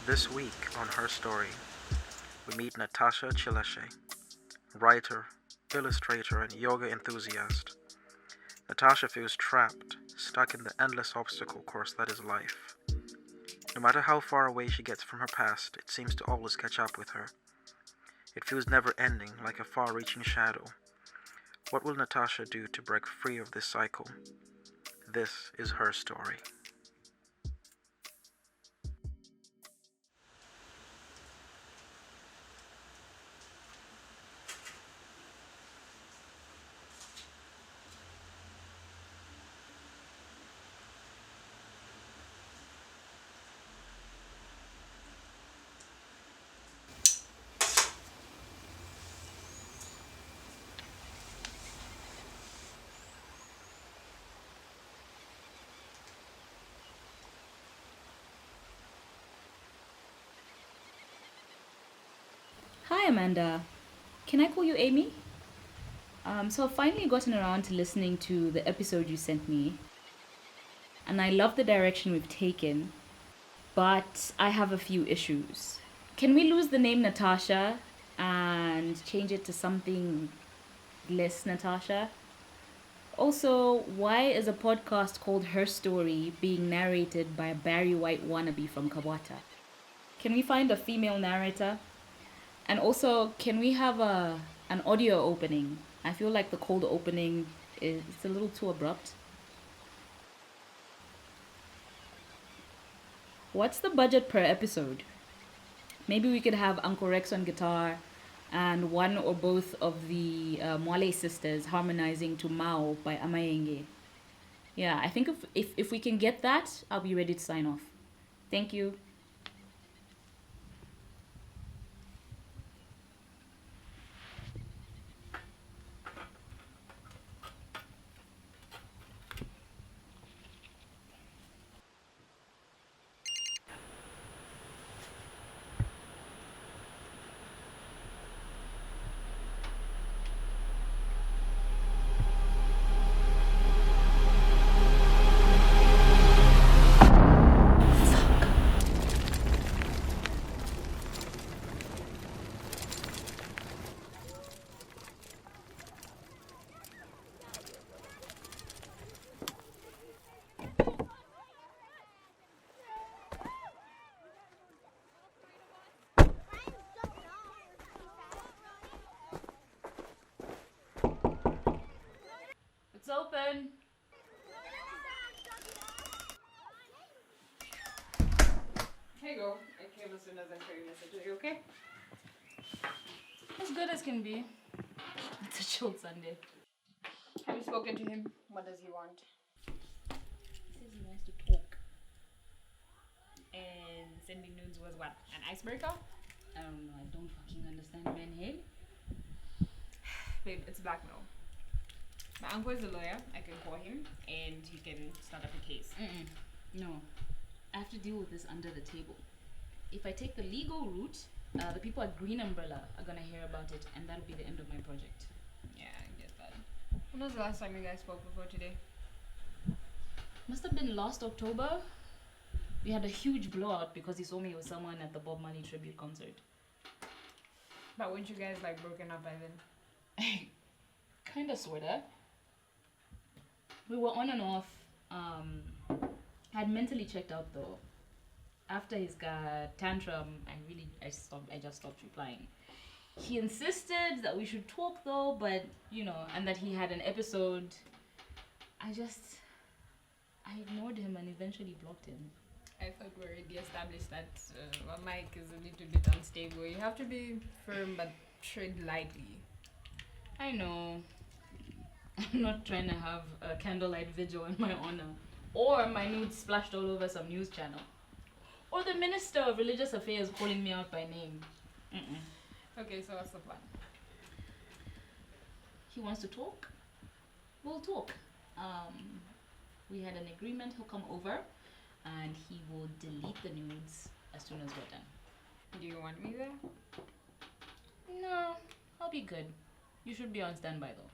This week on Her Story, we meet Natasha Chileshe, writer, illustrator, and yoga enthusiast. Natasha feels trapped, stuck in the endless obstacle course that is life. No matter how far away she gets from her past, it seems to always catch up with her. It feels never ending, like a far-reaching shadow. What will Natasha do to break free of this cycle? This is Her Story. Hi, Amanda. Can I call you Amy? So I've finally gotten around to listening to the episode you sent me, and I love the direction we've taken, but I have a few issues. Can we lose the name Natasha and change it to something less Natasha? Also, why is a podcast called Her Story being narrated by a Barry White wannabe from Kabwata? Can we find a female narrator? And also, can we have an audio opening? I feel like the cold opening is a little too abrupt. What's the budget per episode? Maybe we could have Uncle Rex on guitar and one or both of the Mwale sisters harmonizing to Mao by Amayenge. Yeah, I think if we can get that, I'll be ready to sign off. Thank you. It's open. Here you go. I came as soon as I saw your message. Are you okay? As good as can be. It's a chill Sunday. Have you spoken to him? What does he want? He says he wants to talk. And sending nudes was what? An icebreaker? I don't know. I don't fucking understand man head. Babe, it's blackmail. My uncle is a lawyer. I can call him and he can start up a case. No. I have to deal with this under the table. If I take the legal route, the people at Green Umbrella are gonna hear about it, and that'll be the end of my project. Yeah, I get that. When was the last time you guys spoke before today? Must have been last October. We had a huge blowout because he saw me with someone at the Bob Marley tribute concert. But weren't you guys like broken up by then? Kinda, sorta. We were on and off. I had mentally checked out though. After his tantrum, I just stopped replying. He insisted that we should talk though, but and that he had an episode. I ignored him and eventually blocked him. I thought we already established that Mike is a little bit unstable. You have to be firm but tread lightly. I know. I'm not trying to have a candlelight vigil in my honor. Or my nudes splashed all over some news channel. Or the Minister of Religious Affairs calling me out by name. Okay, so what's the plan? He wants to talk? We'll talk. We had an agreement, he'll come over and he will delete the nudes as soon as we're done. Do you want me there? No, I'll be good. You should be on standby though.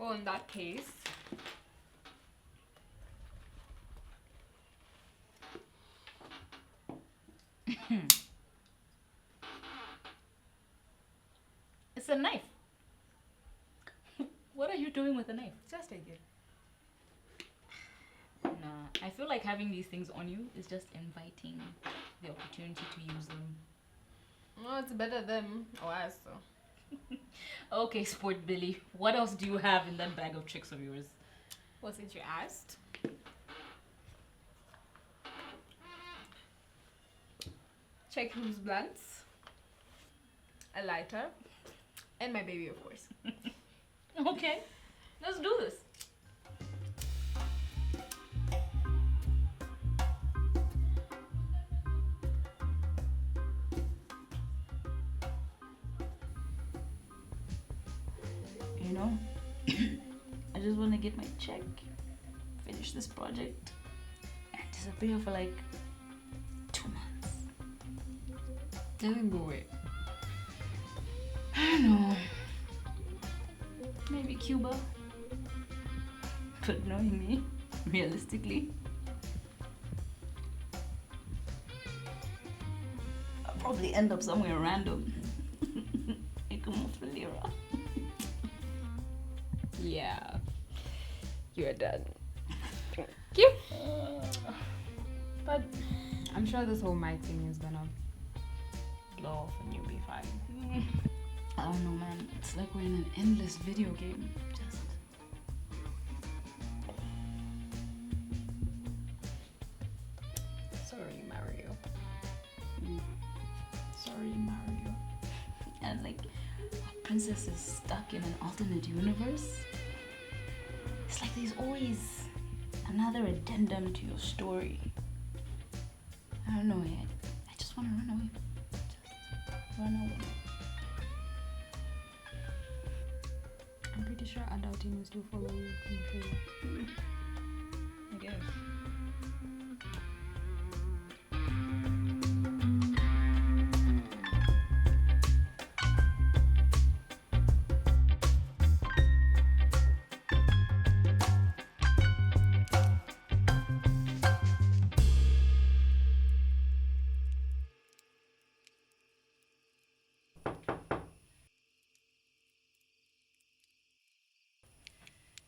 Well, in that case, it's a knife. What are you doing with a knife? just take it. Nah, I feel like having these things on you is just inviting the opportunity to use them. No, it's better them or us. So. Okay, Sport Billy, what else do you have in that bag of tricks of yours? Well, since you asked. Check who's blunts, a lighter, and my baby, of course. Okay, let's do this. You know, I just want to get my check, finish this project, and disappear for like 2 months. And then go away. I don't know. Maybe Cuba. But knowing me, realistically, I'll probably end up somewhere random. Yeah, you're done. Thank you. But I'm sure this whole mic thing is gonna blow off and you'll be fine. I don't know, man. It's like we're in an endless video game. Just Sorry, Mario. sorry, Mario. And like, our princess is stuck in an alternate universe. It's like there's always another addendum to your story. I don't know yet. I just want to run away. Just run away. I'm pretty sure adult humans do follow you in the trailer. I guess.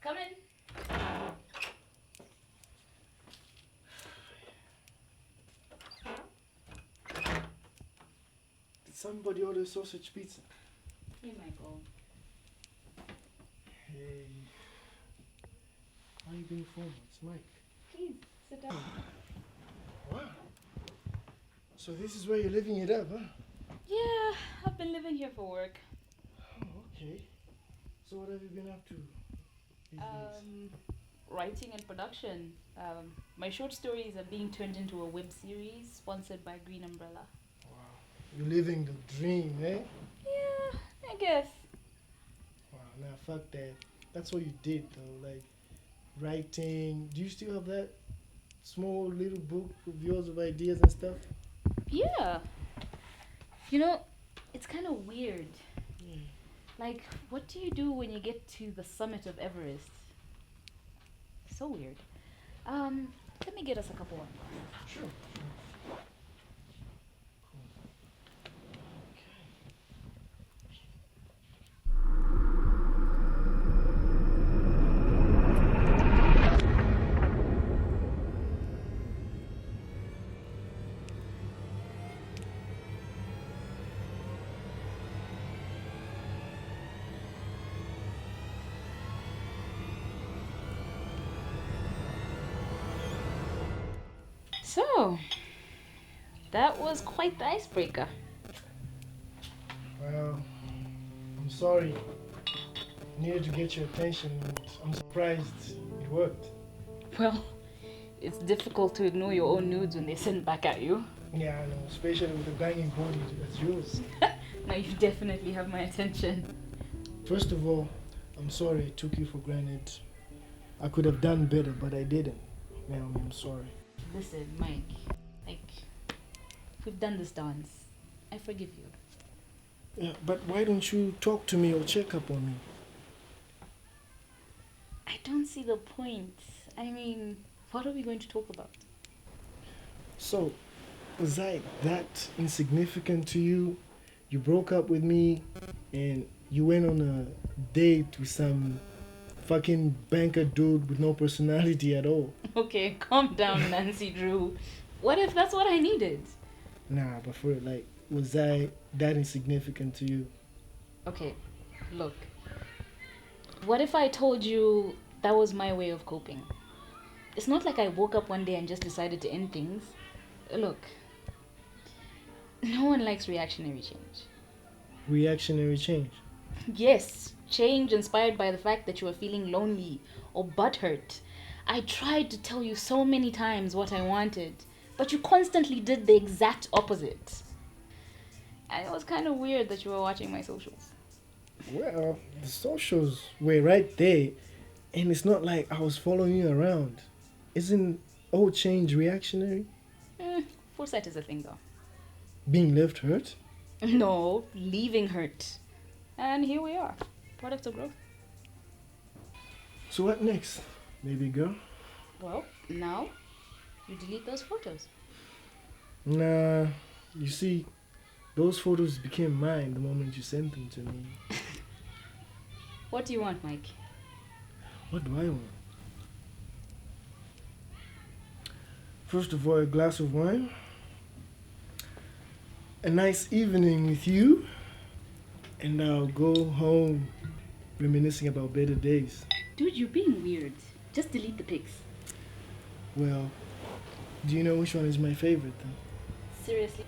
Come in. Did somebody order sausage pizza? Hey, Michael. Hey. Why are you being formal? It's Mike. Please, sit down. Wow. So this is where you're living it up, huh? Yeah, I've been living here for work. Oh, okay. So what have you been up to these days? Writing and production. My short stories are being turned into a web series sponsored by Green Umbrella. Wow. You're living the dream, eh? Yeah, I guess. Wow, nah, fuck that. That's what you did, though. Like, writing. Do you still have that small little book of yours of ideas and stuff? Yeah. You know, it's kind of weird. Yeah. Like, what do you do when you get to the summit of Everest? So weird. Let me get us a couple. Sure. So, that was quite the icebreaker. Well, I'm sorry. I needed to get your attention, and I'm surprised it worked. Well, It's difficult to ignore your own nudes when they send back at you. Yeah, I know, especially with a banging body as yours. Now you definitely have my attention. First of all, I'm sorry I took you for granted. I could have done better, but I didn't. Naomi, I'm sorry. Listen, Mike, like, we've done this dance. I forgive you. Yeah, but why don't you talk to me or check up on me? I don't see the point. I mean, what are we going to talk about? So, was I that insignificant to you? You broke up with me and you went on a date with some fucking banker dude with no personality at all. Okay, calm down, Nancy Drew. What if that's what I needed? Nah, but for like, was I that insignificant to you? Okay, look. What if I told you that was my way of coping? It's not like I woke up one day and just decided to end things. Look, no one likes reactionary change. Reactionary change? Yes, change inspired by the fact that you are feeling lonely or butthurt. I tried to tell you so many times what I wanted, but you constantly did the exact opposite. And it was kind of weird that you were watching my socials. Well, the socials were right there, and it's not like I was following you around. Isn't all change reactionary? Foresight is a thing though. Being left hurt? No, leaving hurt. And here we are, products of growth. So what next, baby girl? Well, now you delete those photos. Nah, you see, those photos became mine the moment you sent them to me. What do you want, Mike? What do I want? First of all, a glass of wine, a nice evening with you, and I'll go home reminiscing about better days. Dude, you're being weird. Just delete the pics. Well, do you know which one is my favorite though? Seriously?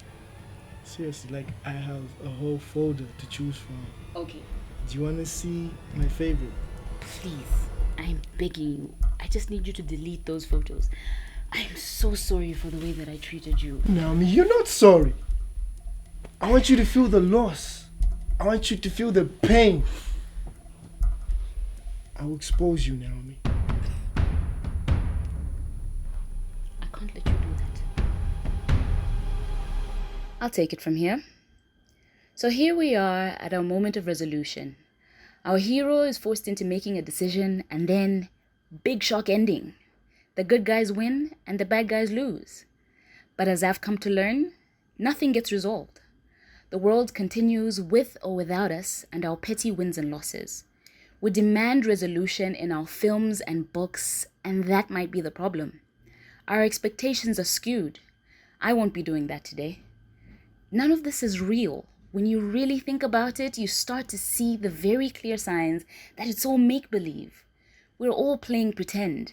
Seriously, like I have a whole folder to choose from. Okay. Do you want to see my favorite? Please, I'm begging you. I just need you to delete those photos. I'm so sorry for the way that I treated you. Naomi, you're not sorry. I want you to feel the loss. I want you to feel the pain. I will expose you, Naomi. I can't let you do that. I'll take it from here. So here we are at our moment of resolution. Our hero is forced into making a decision and then big shock ending. The good guys win and the bad guys lose. But as I've come to learn, nothing gets resolved. The world continues with or without us and our petty wins and losses. We demand resolution in our films and books, and that might be the problem. Our expectations are skewed. I won't be doing that today. None of this is real. When you really think about it, you start to see the very clear signs that it's all make-believe. We're all playing pretend.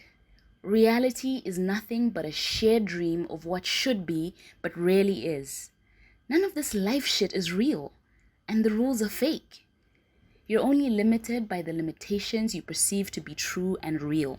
Reality is nothing but a shared dream of what should be, but rarely is. None of this life shit is real, and the rules are fake. You're only limited by the limitations you perceive to be true and real.